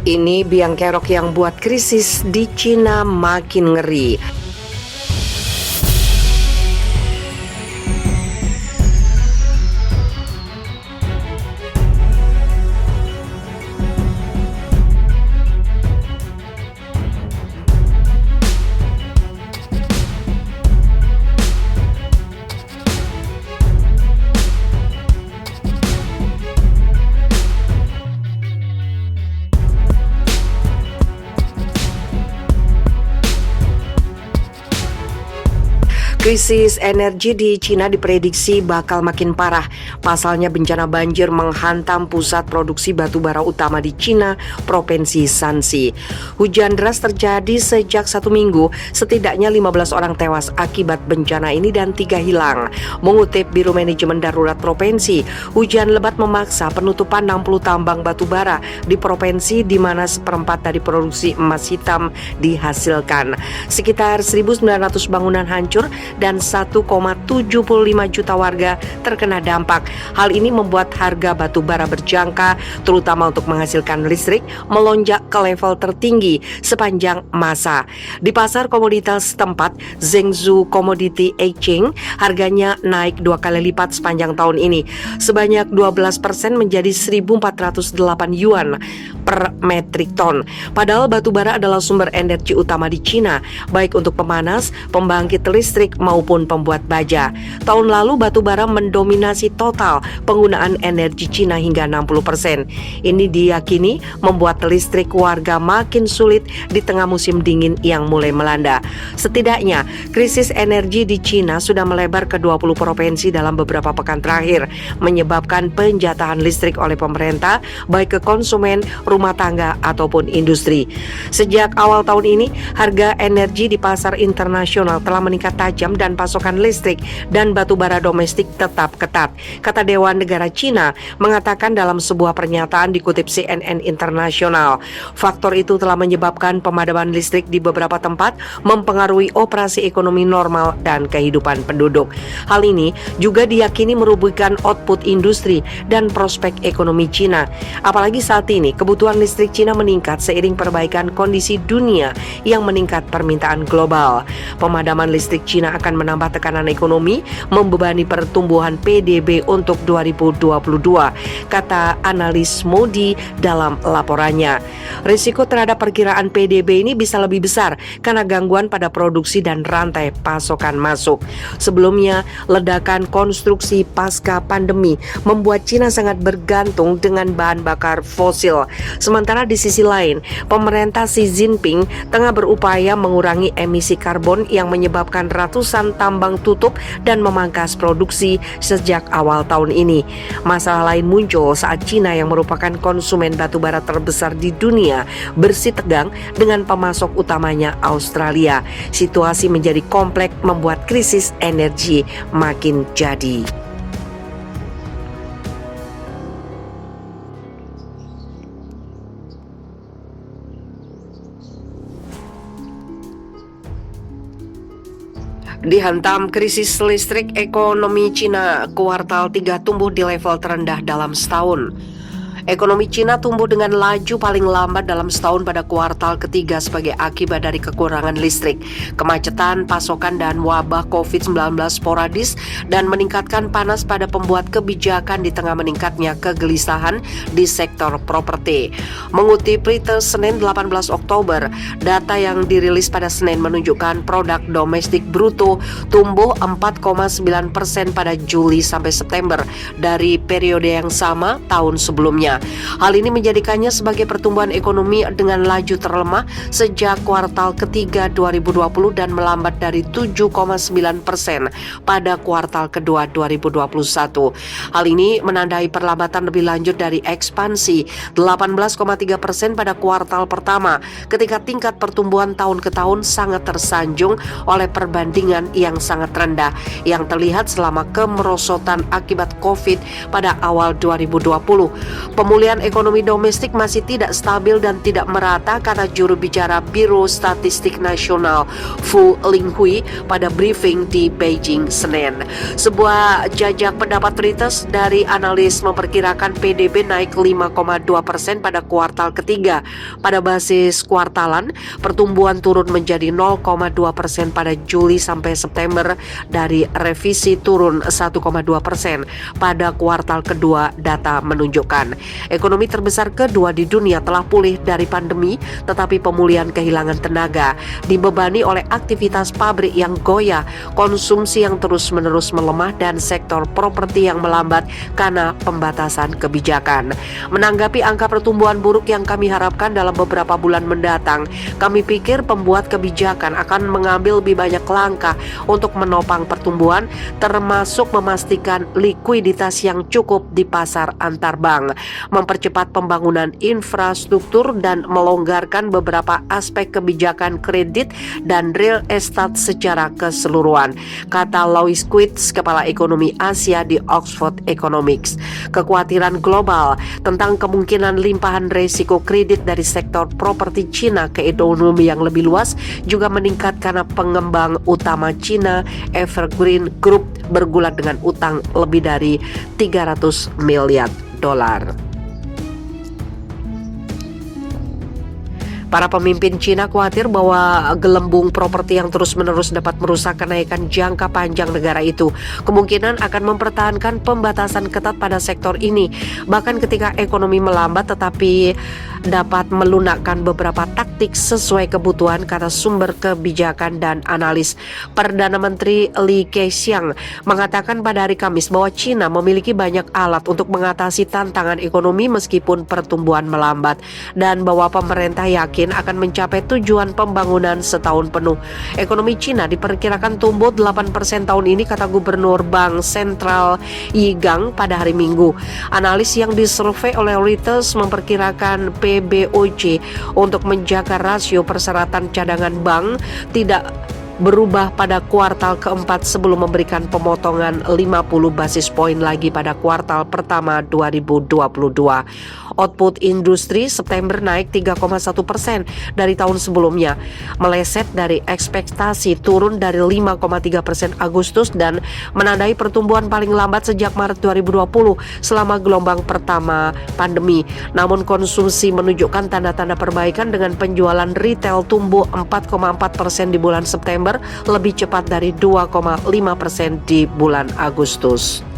Ini biang kerok yang buat krisis di Cina makin ngeri. Krisis energi di Cina diprediksi bakal makin parah. Pasalnya bencana banjir menghantam pusat produksi batu bara utama di Cina, Provinsi Shanxi. Hujan deras terjadi sejak 1 minggu, setidaknya 15 orang tewas akibat bencana ini dan 3 hilang. Mengutip Biro Manajemen Darurat Provinsi, hujan lebat memaksa penutupan 60 tambang batu bara di provinsi di mana seperempat dari produksi emas hitam dihasilkan. Sekitar 1.900 bangunan hancur dan 1,75 juta warga terkena dampak. Hal ini membuat harga batu bara berjangka, terutama untuk menghasilkan listrik, melonjak ke level tertinggi sepanjang masa. Di pasar komoditas setempat, Zhengzhou Commodity Exchange harganya naik 2 kali lipat sepanjang tahun ini, sebanyak 12% menjadi 1.408 yuan per metrik ton. Padahal batu bara adalah sumber energi utama di Cina, baik untuk pemanas, pembangkit listrik maupun pembuat baja. Tahun lalu batu bara mendominasi total penggunaan energi Cina hingga 60%. Ini diyakini membuat listrik warga makin sulit di tengah musim dingin yang mulai melanda. Setidaknya, krisis energi di Cina sudah melebar ke 20 provinsi dalam beberapa pekan terakhir, menyebabkan penjatahan listrik oleh pemerintah baik ke konsumen, rumah tangga ataupun industri. Sejak awal tahun ini, harga energi di pasar internasional telah meningkat tajam dan pasokan listrik dan batu bara domestik tetap ketat, kata Dewan Negara Cina mengatakan dalam sebuah pernyataan dikutip CNN Internasional. Faktor itu telah menyebabkan pemadaman listrik di beberapa tempat mempengaruhi operasi ekonomi normal dan kehidupan penduduk. Hal ini juga diyakini merugikan output industri dan prospek ekonomi Cina. Apalagi saat ini kebutuhan listrik Cina meningkat seiring perbaikan kondisi dunia yang meningkat permintaan global. Pemadaman listrik Cina akan menambah tekanan ekonomi, membebani pertumbuhan PDB untuk 2022, kata analis Moody dalam laporannya. Risiko terhadap perkiraan PDB ini bisa lebih besar karena gangguan pada produksi dan rantai pasokan masuk. Sebelumnya, ledakan konstruksi pasca pandemi membuat Cina sangat bergantung dengan bahan bakar fosil. Sementara di sisi lain, pemerintah Xi Jinping tengah berupaya mengurangi emisi karbon yang menyebabkan ratusan tambang tutup dan memangkas produksi sejak awal tahun ini. Masalah lain muncul saat Cina yang merupakan konsumen batu bara terbesar di dunia bersitegang dengan pemasok utamanya Australia. Situasi menjadi kompleks membuat krisis energi makin jadi. Dihantam krisis listrik, ekonomi Cina kuartal 3 tumbuh di level terendah dalam setahun. Ekonomi Cina tumbuh dengan laju paling lambat dalam setahun pada kuartal ketiga sebagai akibat dari kekurangan listrik, kemacetan pasokan dan wabah COVID-19 sporadis dan meningkatkan panas pada pembuat kebijakan di tengah meningkatnya kegelisahan di sektor properti. Mengutip Reuters Senin 18 Oktober, data yang dirilis pada Senin menunjukkan produk domestik bruto tumbuh 4,9% pada Juli sampai September dari periode yang sama tahun sebelumnya. Hal ini menjadikannya sebagai pertumbuhan ekonomi dengan laju terlemah sejak kuartal ketiga 2020 dan melambat dari 7,9% pada kuartal kedua 2021. Hal ini menandai perlambatan lebih lanjut dari ekspansi 18,3% pada kuartal pertama, ketika tingkat pertumbuhan tahun ke tahun sangat tersanjung oleh perbandingan yang sangat rendah yang terlihat selama kemerosotan akibat COVID pada awal 2020. Pemulihan ekonomi domestik masih tidak stabil dan tidak merata karena juru bicara Biro Statistik Nasional Fu Linghui pada briefing di Beijing Senin. Sebuah jajak pendapat Reuters dari analis memperkirakan PDB naik 5,2% pada kuartal ketiga. Pada basis kuartalan, pertumbuhan turun menjadi 0,2% pada Juli sampai September dari revisi turun 1,2% pada kuartal kedua. Data menunjukkan ekonomi terbesar kedua di dunia telah pulih dari pandemi, tetapi pemulihan kehilangan tenaga dibebani oleh aktivitas pabrik yang goyah, konsumsi yang terus-menerus melemah, dan sektor properti yang melambat karena pembatasan kebijakan. Menanggapi angka pertumbuhan buruk yang kami harapkan dalam beberapa bulan mendatang, kami pikir pembuat kebijakan akan mengambil lebih banyak langkah untuk menopang pertumbuhan, termasuk memastikan likuiditas yang cukup di pasar antar bank, mempercepat pembangunan infrastruktur, dan melonggarkan beberapa aspek kebijakan kredit dan real estate secara keseluruhan, kata Louis Quitz, kepala ekonomi Asia di Oxford Economics. Kekhawatiran global tentang kemungkinan limpahan resiko kredit dari sektor properti Cina ke ekonomi yang lebih luas juga meningkat karena pengembang utama Cina, Evergreen Group, bergulat dengan utang lebih dari 300 miliar dolar. Para pemimpin Cina khawatir bahwa gelembung properti yang terus-menerus dapat merusak kenaikan jangka panjang negara itu. Kemungkinan akan mempertahankan pembatasan ketat pada sektor ini, bahkan ketika ekonomi melambat, tetapi dapat melunakkan beberapa taktik sesuai kebutuhan, kata sumber kebijakan dan analis. Perdana Menteri Li Keqiang mengatakan pada hari Kamis bahwa Cina memiliki banyak alat untuk mengatasi tantangan ekonomi meskipun pertumbuhan melambat, dan bahwa pemerintah yakin akan mencapai tujuan pembangunan setahun penuh. Ekonomi Cina diperkirakan tumbuh 8% tahun ini, kata Gubernur Bank Sentral Yi Gang pada hari Minggu. Analis yang disurvei oleh Reuters memperkirakan PBOC untuk menjaga rasio perseratan cadangan bank tidak berubah pada kuartal keempat sebelum memberikan pemotongan 50 basis poin lagi pada kuartal pertama 2022. Output industri September naik 3,1% dari tahun sebelumnya, meleset dari ekspektasi turun dari 5,3% Agustus dan menandai pertumbuhan paling lambat sejak Maret 2020 selama gelombang pertama pandemi. Namun konsumsi menunjukkan tanda-tanda perbaikan dengan penjualan retail tumbuh 4,4% di bulan September, lebih cepat dari 2,5% di bulan Agustus.